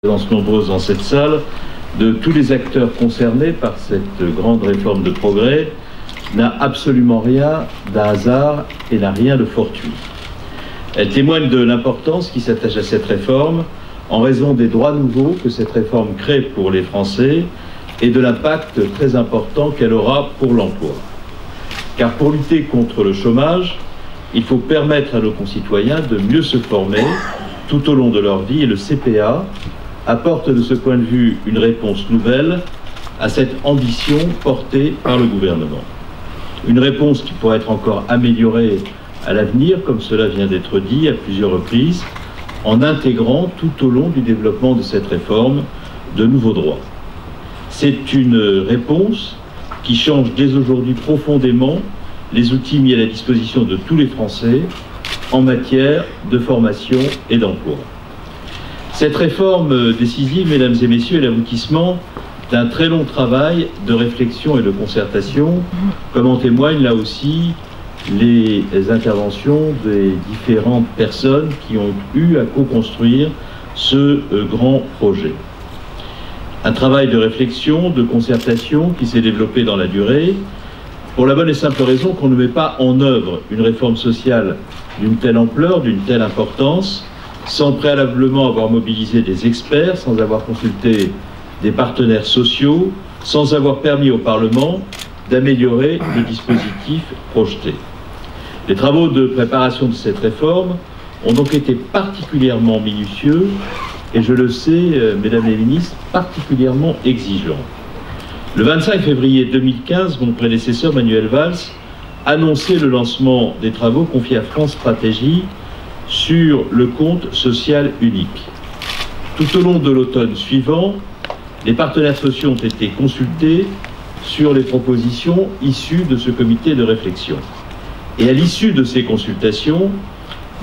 présence nombreuse dans cette salle, de tous les acteurs concernés par cette grande réforme de progrès, n'a absolument rien d'un hasard et n'a rien de fortuit. Elle témoigne de l'importance qui s'attache à cette réforme en raison des droits nouveaux que cette réforme crée pour les Français et de l'impact très important qu'elle aura pour l'emploi. Car pour lutter contre le chômage, il faut permettre à nos concitoyens de mieux se former tout au long de leur vie, et le CPA apporte de ce point de vue une réponse nouvelle à cette ambition portée par le gouvernement. Une réponse qui pourra être encore améliorée à l'avenir, comme cela vient d'être dit à plusieurs reprises, en intégrant tout au long du développement de cette réforme de nouveaux droits. C'est une réponse qui change dès aujourd'hui profondément les outils mis à la disposition de tous les Français en matière de formation et d'emploi. Cette réforme décisive, mesdames et messieurs, est l'aboutissement d'un très long travail de réflexion et de concertation, comme en témoignent là aussi les interventions des différentes personnes qui ont eu à co-construire ce grand projet. Un travail de réflexion, de concertation qui s'est développé dans la durée, pour la bonne et simple raison qu'on ne met pas en œuvre une réforme sociale d'une telle ampleur, d'une telle importance, sans préalablement avoir mobilisé des experts, sans avoir consulté des partenaires sociaux, sans avoir permis au Parlement d'améliorer le dispositif projeté. Les travaux de préparation de cette réforme ont donc été particulièrement minutieux et, je le sais, mesdames les ministres, particulièrement exigeants. Le 25 février 2015, mon prédécesseur Manuel Valls annonçait le lancement des travaux confiés à France Stratégie sur le compte social unique. Tout au long de l'automne suivant, les partenaires sociaux ont été consultés sur les propositions issues de ce comité de réflexion. Et à l'issue de ces consultations,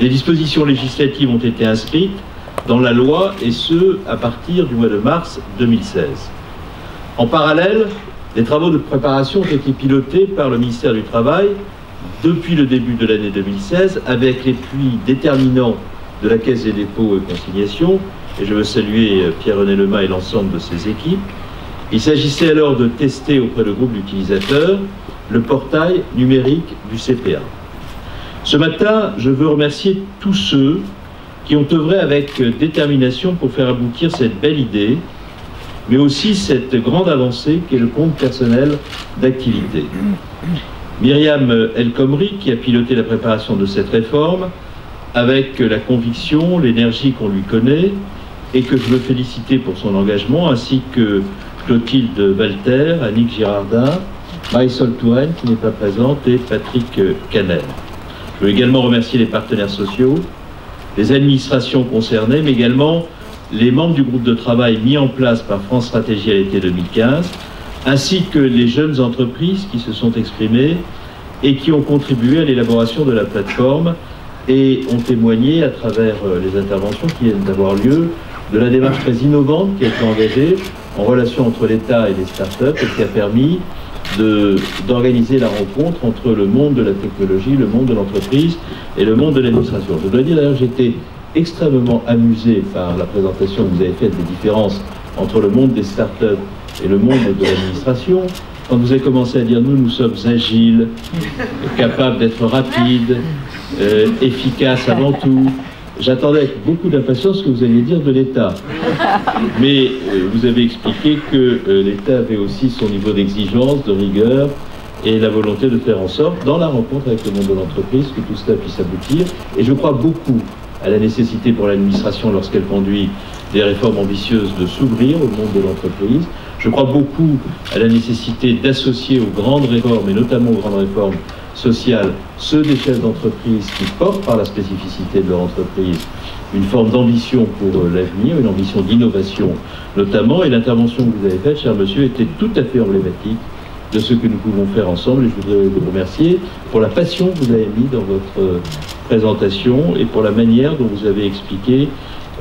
les dispositions législatives ont été inscrites dans la loi, et ce, à partir du mois de mars 2016. En parallèle, les travaux de préparation ont été pilotés par le ministère du Travail depuis le début de l'année 2016, avec l'appui déterminant de la Caisse des dépôts et consignations, et je veux saluer Pierre-René Lema et l'ensemble de ses équipes. Il s'agissait alors de tester auprès de groupes d'utilisateurs le portail numérique du CPA. Ce matin, je veux remercier tous ceux qui ont œuvré avec détermination pour faire aboutir cette belle idée, mais aussi cette grande avancée qu'est le compte personnel d'activité. Myriam El Khomri, qui a piloté la préparation de cette réforme, avec la conviction, l'énergie qu'on lui connaît, et que je veux féliciter pour son engagement, ainsi que Clotilde Walter, Annick Girardin, Marisol Touraine, qui n'est pas présente, et Patrick Canel. Je veux également remercier les partenaires sociaux, les administrations concernées, mais également les membres du groupe de travail mis en place par France Stratégie à l'été 2015, ainsi que les jeunes entreprises qui se sont exprimées et qui ont contribué à l'élaboration de la plateforme et ont témoigné à travers les interventions qui viennent d'avoir lieu de la démarche très innovante qui a été engagée en relation entre l'État et les startups et qui a permis d'organiser la rencontre entre le monde de la technologie, le monde de l'entreprise et le monde de l'administration. Je dois dire d'ailleurs, j'ai été extrêmement amusé par la présentation que vous avez faite des différences entre le monde des startups et le monde de l'administration. Quand vous avez commencé à dire nous sommes agiles, capables d'être rapides, efficaces avant tout, j'attendais avec beaucoup d'impatience ce que vous alliez dire de l'État. Mais vous avez expliqué que l'État avait aussi son niveau d'exigence, de rigueur et la volonté de faire en sorte, dans la rencontre avec le monde de l'entreprise, que tout cela puisse aboutir. Et je crois beaucoup à la nécessité pour l'administration, lorsqu'elle conduit des réformes ambitieuses, de s'ouvrir au monde de l'entreprise. Je crois beaucoup à la nécessité d'associer aux grandes réformes, et notamment aux grandes réformes sociales, ceux des chefs d'entreprise qui portent par la spécificité de leur entreprise une forme d'ambition pour l'avenir, une ambition d'innovation notamment. Et l'intervention que vous avez faite, cher monsieur, était tout à fait emblématique de ce que nous pouvons faire ensemble. Et je voudrais vous remercier pour la passion que vous avez mise dans votre présentation et pour la manière dont vous avez expliqué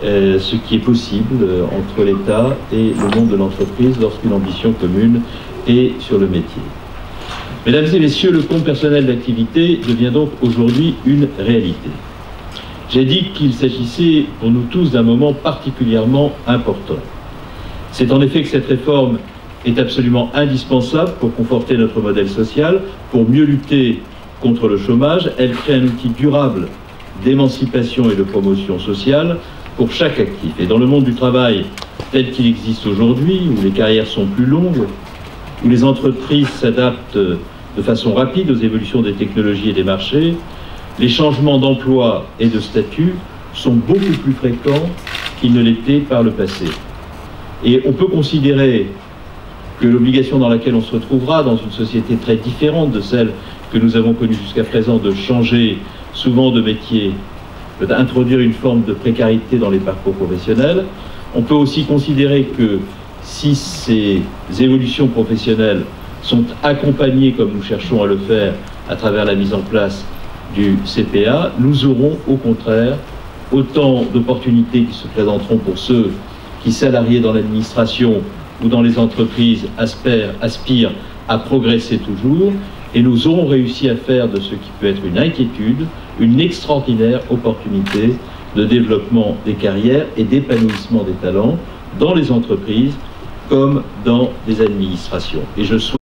ce qui est possible entre l'État et le monde de l'entreprise lorsqu'une ambition commune est sur le métier. Mesdames et messieurs, le compte personnel d'activité devient donc aujourd'hui une réalité. J'ai dit qu'il s'agissait pour nous tous d'un moment particulièrement important. C'est en effet que cette réforme est absolument indispensable pour conforter notre modèle social, pour mieux lutter contre le chômage. Elle crée un outil durable d'émancipation et de promotion sociale pour chaque actif. Et dans le monde du travail tel qu'il existe aujourd'hui, où les carrières sont plus longues, où les entreprises s'adaptent de façon rapide aux évolutions des technologies et des marchés, les changements d'emploi et de statut sont beaucoup plus fréquents qu'ils ne l'étaient par le passé. Et on peut considérer que l'obligation dans laquelle on se retrouvera dans une société très différente de celle que nous avons connue jusqu'à présent, de changer souvent de métier, d'introduire une forme de précarité dans les parcours professionnels. On peut aussi considérer que si ces évolutions professionnelles sont accompagnées, comme nous cherchons à le faire à travers la mise en place du CPA, nous aurons au contraire autant d'opportunités qui se présenteront pour ceux qui, salariés dans l'administration ou dans les entreprises, aspirent à progresser toujours, et nous aurons réussi à faire de ce qui peut être une inquiétude une extraordinaire opportunité de développement des carrières et d'épanouissement des talents dans les entreprises comme dans les administrations. Et je souhaite